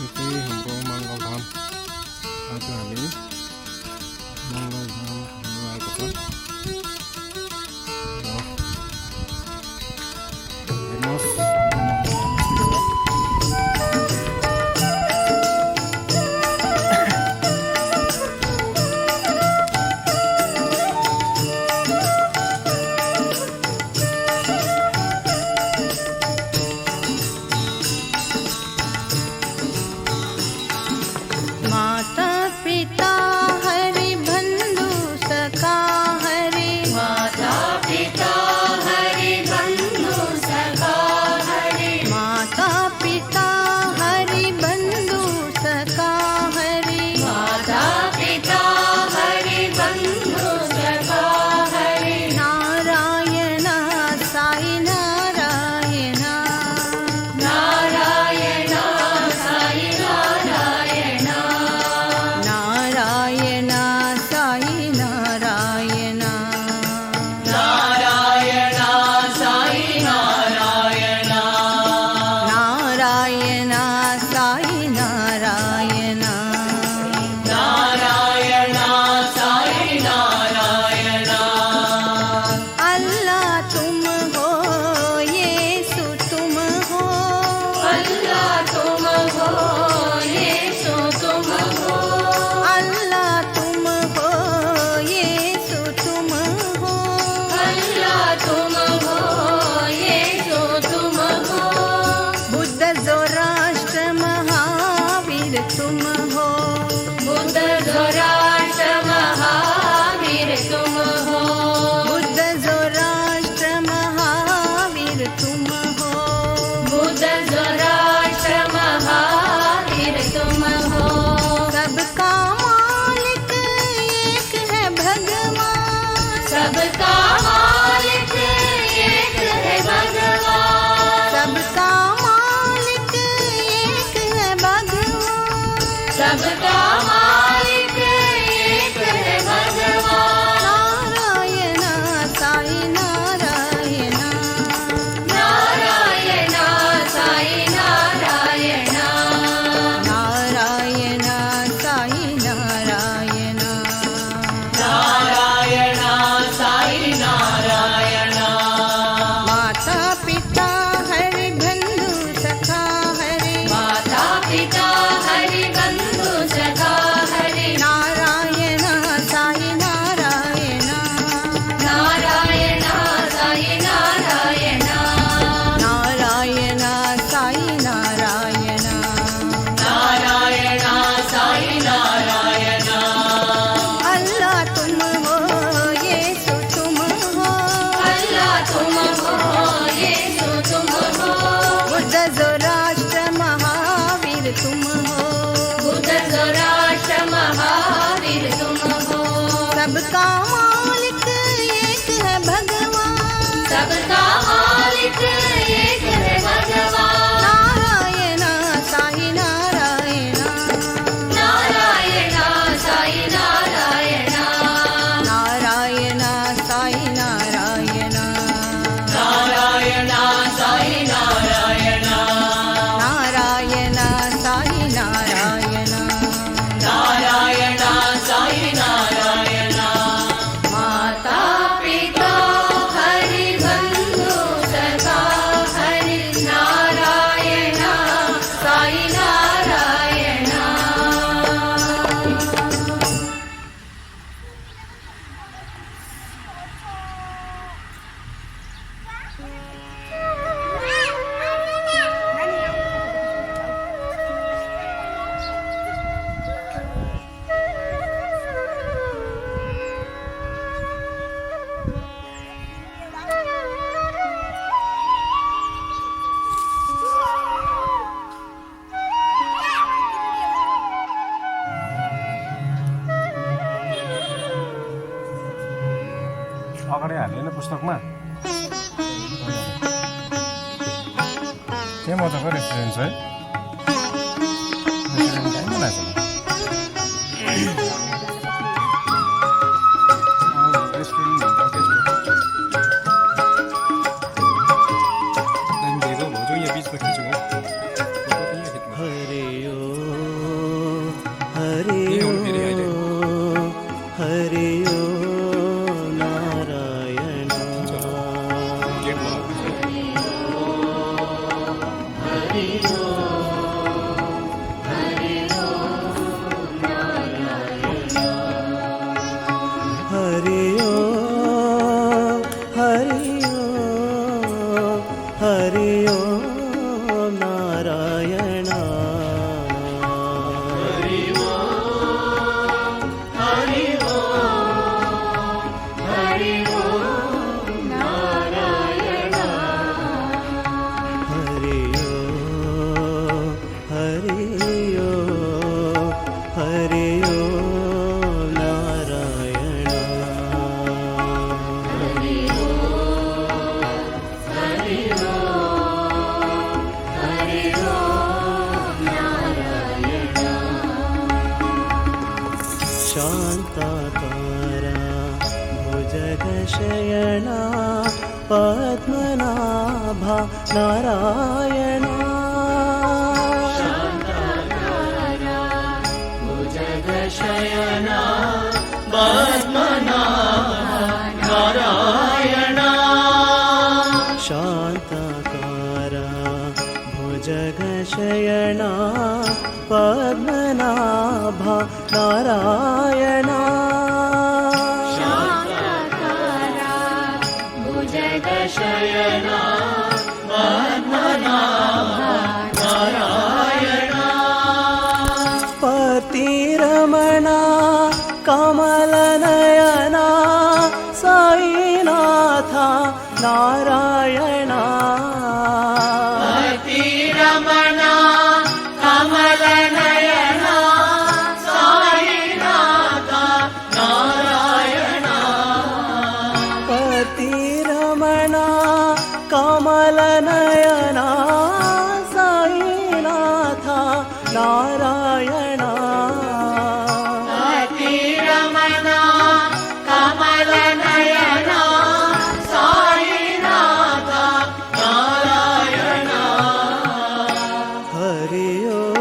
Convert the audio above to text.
यति हाम्रो मङ्गलधाम आज हामी मङ्गलधाम घुम्नु आएको छ। हेर्नुहोस् माता पिता हरि बंधु सखा हरि, माता पिता हरि बंधु सखा हरि, माता पिता हरि बंधु सखा हरि, माता पिता हरि बंधु सखा हरि। नारायण साई नारायण, नारायण साई नारायण, नारायण साई नारायण, नारायण साई नारायण, नारायण साई नारायण, नारायण साई नारायण। अल्लाह तुम हो यीशु तुम हो, अल्लाह तुम हो यीशु तुम हो, अल्लाह तुम हो यीशु तुम हो, अल्लाह तुम हो यीशु तुम हो। बुद्ध ज़ोराष्ट्र महावीर तुम हो, बुद्ध ज़ोराष्ट्र महावीर तुम हो, बुद्ध ज़ोराष्ट्र महावीर तुम हो, बुद्ध ज़ोराष्ट्र महावीर तुम हो। सबका मालिक एक है भगवान, सबका मालिक एक है भगवान, सबका मालिक एक है भगवान, सबका मालिक एक है भगवान। नारायण साई नारायण, नारायण साई नारायण, नारायण साई नारायण, नारायण साई नारायण। माता पिता हरि बंधु सखा हरि, माता पिता हरि बंधु सखा हरि। नारायण साई नारायण, नारायण साई नारायण, नारायण साई नारायण, नारायण साई नारायण। अल्लाह तुम हो यीशु तुम हो, अल्लाह तुम हो यीशु तुम हो। बुद्ध ज़ोराष्ट्र महावीर तुम हो, बुद्ध ज़ोराष्ट्र महावीर तुम हो। सबका मालिक एक है भगवान, सबका मालिक एक है भगवान। नारायण साई नारायण, नारायण साई नारायण, नारायण साई नारायण, नारायण साई नारायण, नारायण साई नारायण, नारायण साई नारायण। माता पिता हरि बंधु सखा हरि, नारायण साई नारायण। अगाडि हालेन पुस्तकमा के मजाको रेस्टुरेन्ट छ है। रेस्टुरेन्ट कहीँ बनाएको छ रेस्टुरेन्ट भन्दा त्यसको दामी दिएको भाउजू यहाँ बिचमा खिचेको शयना पद्मनाभा नारायणा शान्ताकारा भुजगशयना पद्मनाभा नारायणा शान्ताकारा भुजगशयना पद्मनाभा नारायणा शान्ताकारा भुजगशयना पद्मनाभा नारायणा पतिरमणा कमलनयना साईनाथा नारायणा रमणा कमलनयना साईनाथ नारायणा पतिरमणा कमलनयना साईनाथा नारायणा रमणा कमलनयना साईनाथ नारायणा हरि ओम